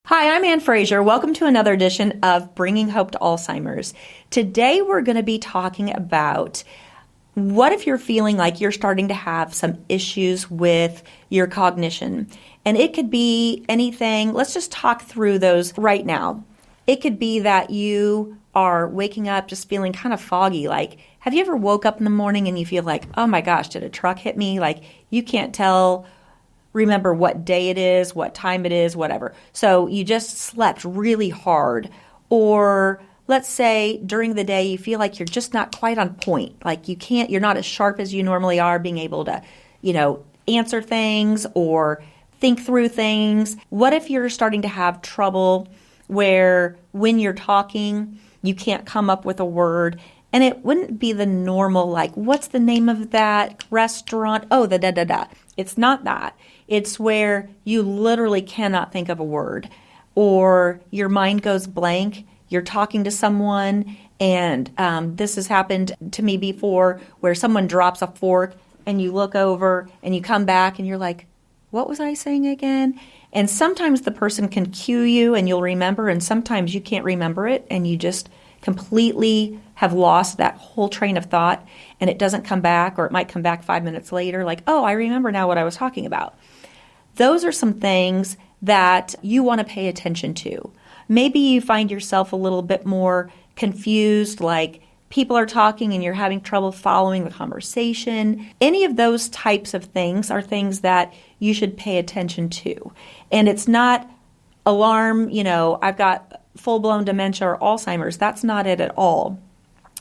Hi, I'm Anne Fraser. Welcome to another edition of Bringing Hope to Alzheimer's. Today we're going to be talking about what if you're feeling like you're starting to have some issues with your cognition. And it could be anything. Let's just talk through those right now. It could be that you are waking up just feeling kind of foggy. Like, have you ever woke up in the morning and you feel like, oh my gosh, did a truck hit me? Like, you can't remember what day it is, what time it is, whatever. So you just slept really hard. Or let's say during the day you feel like you're just not quite on point. Like you're not as sharp as you normally are, being able to, answer things or think through things. What if you're starting to have trouble where when you're talking, you can't come up with a word? And it wouldn't be the normal, like, what's the name of that restaurant? Oh, the da-da-da. It's not that. It's where you literally cannot think of a word, or your mind goes blank. You're talking to someone, and this has happened to me before, where someone drops a fork, and you look over, and you come back, and you're like, what was I saying again? And sometimes the person can cue you, and you'll remember, and sometimes you can't remember it, and you just completely have lost that whole train of thought, and it doesn't come back, or it might come back 5 minutes later, like, oh, I remember now what I was talking about. Those are some things that you want to pay attention to. Maybe you find yourself a little bit more confused, like people are talking and you're having trouble following the conversation. Any of those types of things are things that you should pay attention to. And it's not alarm, I've got full-blown dementia or Alzheimer's. That's not it at all.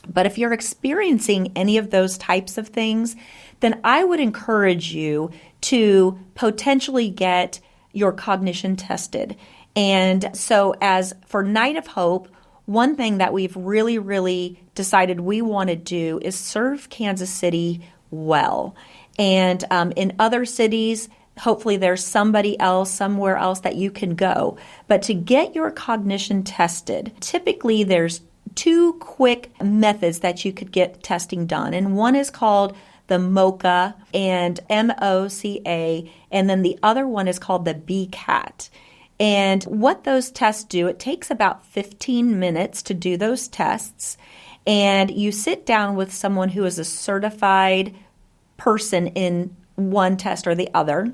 But if you're experiencing any of those types of things, then I would encourage you to potentially get your cognition tested. And so as for Night of Hope, one thing that we've really decided we want to do is serve Kansas City well. And in other cities, hopefully there's somebody else, somewhere else that you can go. But to get your cognition tested, typically there's two quick methods that you could get testing done. And one is called the MOCA, and MOCA, and then the other one is called the BCAT. And what those tests do, it takes about 15 minutes to do those tests. And you sit down with someone who is a certified person in one test or the other,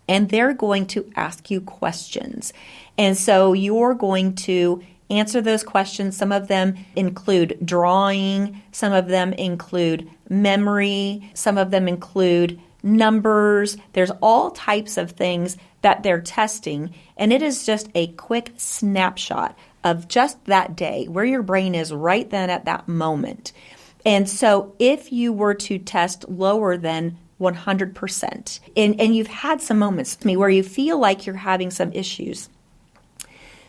and they're going to ask you questions. And so you're going to answer those questions. Some of them include drawing, some of them include memory, some of them include numbers. There's all types of things that they're testing, and it is just a quick snapshot of just that day, where your brain is right then at that moment. And so if you were to test lower than 100%, and you've had some moments to me where you feel like you're having some issues,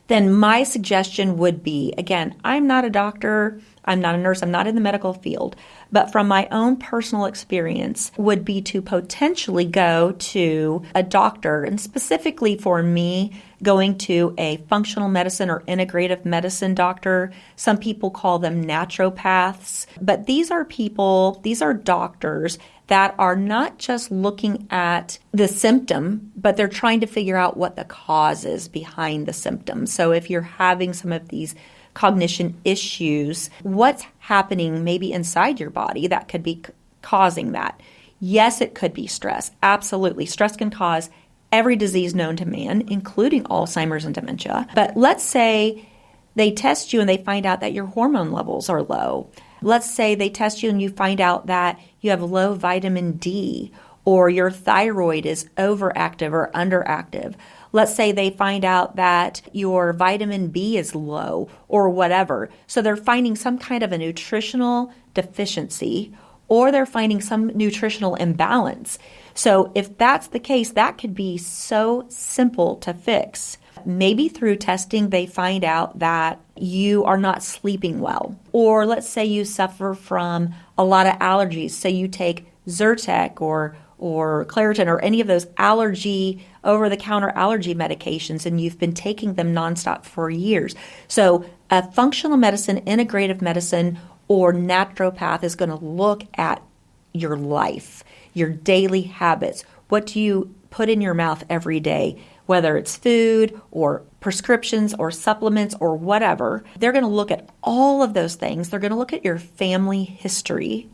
then my suggestion would be, again, I'm not a doctor, I'm not a nurse, I'm not in the medical field, but from my own personal experience would be to potentially go to a doctor, and specifically for me, going to a functional medicine or integrative medicine doctor. Some people call them naturopaths, but these are doctors that are not just looking at the symptom, but they're trying to figure out what the cause is behind the symptoms. So if you're having some of these cognition issues, what's happening maybe inside your body that could be causing that? Yes, it could be stress. Absolutely. Stress can cause every disease known to man, including Alzheimer's and dementia. But let's say they test you and they find out that your hormone levels are low. Let's say they test you and you find out that you have low vitamin D, or your thyroid is overactive or underactive. Let's say they find out that your vitamin B is low or whatever. So they're finding some kind of a nutritional deficiency, or they're finding some nutritional imbalance. So if that's the case, that could be so simple to fix. Maybe through testing, they find out that you are not sleeping well. Or let's say you suffer from a lot of allergies. So you take Zyrtec or Claritin or any of those over-the-counter allergy medications, and you've been taking them nonstop for years. So a functional medicine, integrative medicine, or naturopath is going to look at your life, your daily habits. What do you put in your mouth every day? whether it's food or prescriptions or supplements or whatever. They're going to look at all of those things. They're going to look at your family history.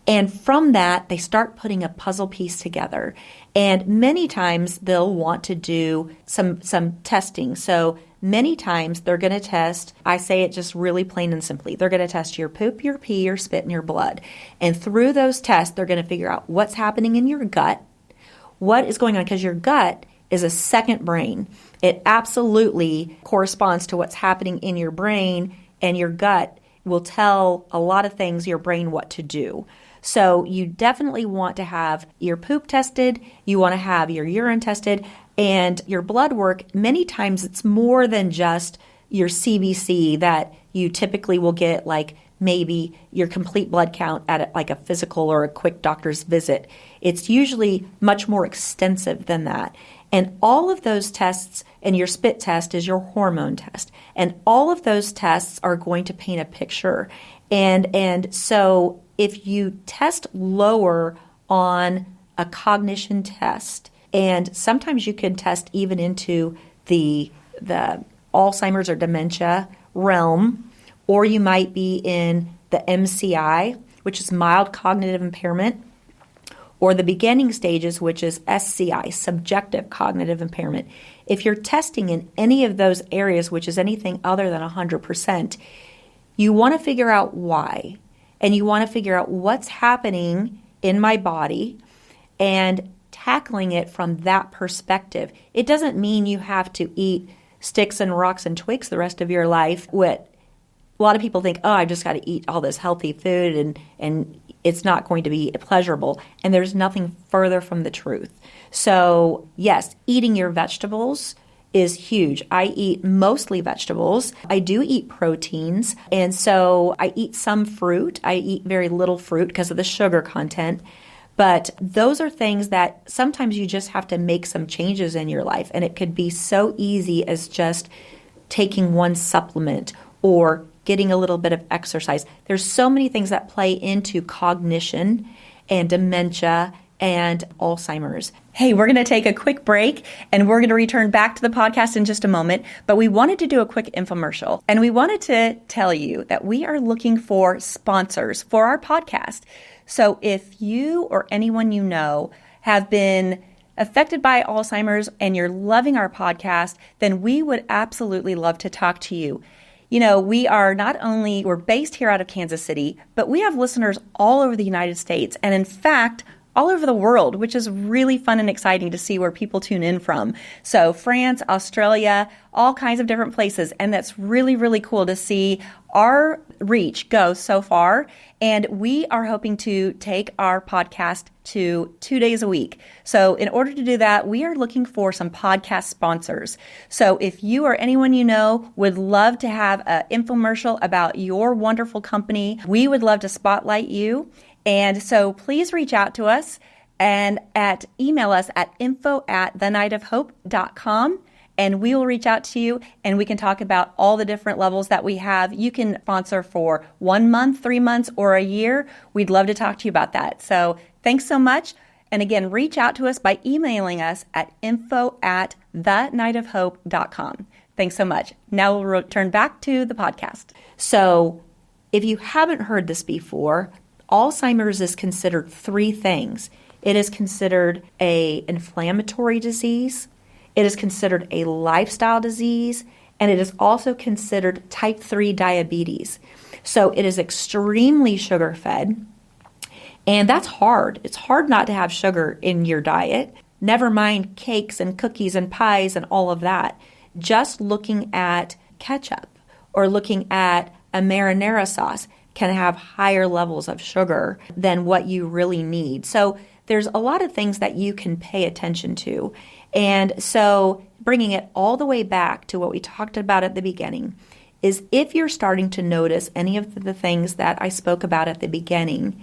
And from that, they start putting a puzzle piece together. And many times they'll want to do some testing. So many times they're going to test, I say it just really plain and simply, they're going to test your poop, your pee, your spit, and your blood. And through those tests, they're going to figure out what's happening in your gut, what is going on, because your gut is a second brain. It absolutely corresponds to what's happening in your brain, and your gut will tell a lot of things, your brain, what to do. So you definitely want to have your poop tested, you want to have your urine tested, and your blood work. Many times it's more than just your CBC that you typically will get, like maybe your complete blood count at like a physical or a quick doctor's visit. It's usually much more extensive than that. And all of those tests, and your spit test is your hormone test. And all of those tests are going to paint a picture. And so if you test lower on a cognition test, and sometimes you can test even into the Alzheimer's or dementia realm, or you might be in the MCI, which is mild cognitive impairment, or the beginning stages, which is SCI, subjective cognitive impairment. If you're testing in any of those areas, which is anything other than 100%, you want to figure out why. And you want to figure out what's happening in my body and tackling it from that perspective. It doesn't mean you have to eat sticks and rocks and twigs the rest of your life. What a lot of people think, oh, I've just got to eat all this healthy food and it's not going to be pleasurable. And there's nothing further from the truth. So yes, eating your vegetables is huge. I eat mostly vegetables. I do eat proteins. And so I eat some fruit. I eat very little fruit because of the sugar content. But those are things that sometimes you just have to make some changes in your life. And it could be so easy as just taking one supplement or getting a little bit of exercise. There's so many things that play into cognition and dementia and Alzheimer's. Hey, we're going to take a quick break and we're going to return back to the podcast in just a moment, but we wanted to do a quick infomercial and we wanted to tell you that we are looking for sponsors for our podcast. So if you or anyone you know have been affected by Alzheimer's and you're loving our podcast, then we would absolutely love to talk to you. You know, we're based here out of Kansas City, but we have listeners all over the United States. And in fact, all over the world, which is really fun and exciting to see where people tune in from. So France, Australia, all kinds of different places. And that's really, really cool to see our reach go so far. And we are hoping to take our podcast to 2 days a week. So in order to do that, we are looking for some podcast sponsors. So if you or anyone you know would love to have an infomercial about your wonderful company, we would love to spotlight you. And so please reach out to us and email us at info@thenightofhope.com. And we will reach out to you and we can talk about all the different levels that we have. You can sponsor for 1 month, 3 months, or a year. We'd love to talk to you about that. So thanks so much. And again, reach out to us by emailing us at info@thenightofhope.com. Thanks so much. Now we'll return back to the podcast. So if you haven't heard this before, Alzheimer's is considered 3 things. It is considered an inflammatory disease, it is considered a lifestyle disease, and it is also considered type 3 diabetes. So it is extremely sugar-fed, and that's hard. It's hard not to have sugar in your diet. Never mind cakes and cookies and pies and all of that. Just looking at ketchup or looking at a marinara sauce can have higher levels of sugar than what you really need. So there's a lot of things that you can pay attention to. And so bringing it all the way back to what we talked about at the beginning is if you're starting to notice any of the things that I spoke about at the beginning,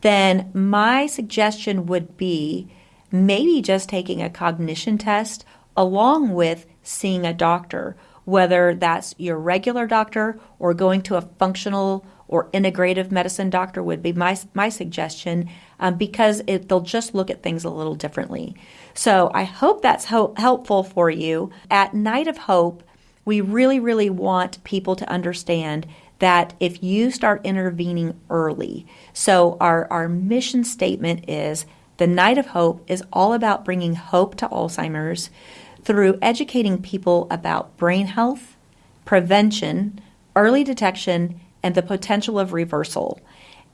then my suggestion would be maybe just taking a cognition test along with seeing a doctor, whether that's your regular doctor or going to a functional or integrative medicine doctor would be my suggestion, because they'll just look at things a little differently. So I hope that's helpful for you. At Night of Hope, we really, really want people to understand that if you start intervening early, so our mission statement is the Night of Hope is all about bringing hope to Alzheimer's through educating people about brain health, prevention, early detection, and the potential of reversal.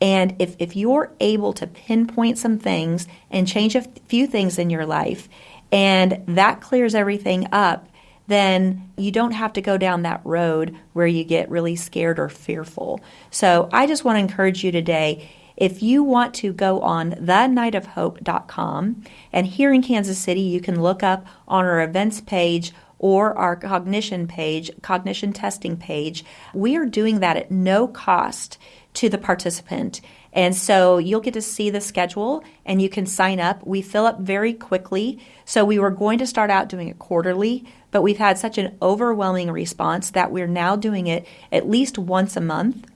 And if you're able to pinpoint some things and change a few things in your life, and that clears everything up, then you don't have to go down that road where you get really scared or fearful. So I just want to encourage you today, if you want to go on thenightofhope.com, and here in Kansas City, you can look up on our events page or our cognition testing page. We are doing that at no cost to the participant. And so you'll get to see the schedule and you can sign up. We fill up very quickly. So we were going to start out doing it quarterly, but we've had such an overwhelming response that we're now doing it at least once a month.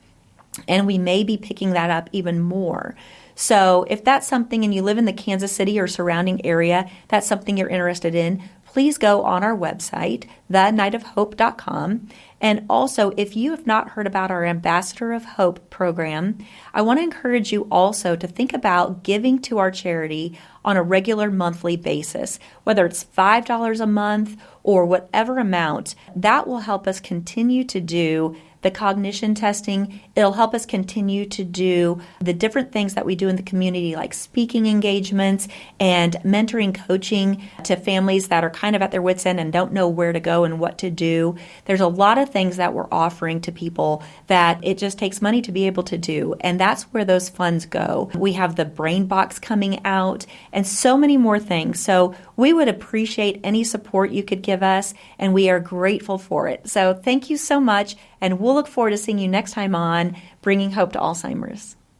And we may be picking that up even more. So if that's something, and you live in the Kansas City or surrounding area, that's something you're interested in, please go on our website, thenightofhope.com. And also, if you have not heard about our Ambassador of Hope program, I want to encourage you also to think about giving to our charity on a regular monthly basis, whether it's $5 a month or whatever amount. That will help us continue to do the cognition testing. It'll help us continue to do the different things that we do in the community, like speaking engagements and mentoring coaching to families that are kind of at their wits' end and don't know where to go and what to do. There's a lot of things that we're offering to people that it just takes money to be able to do, and that's where those funds go. We have the brain box coming out and so many more things. So we would appreciate any support you could give us, and we are grateful for it. So thank you so much, and we'll look forward to seeing you next time on Bringing Hope to Alzheimer's.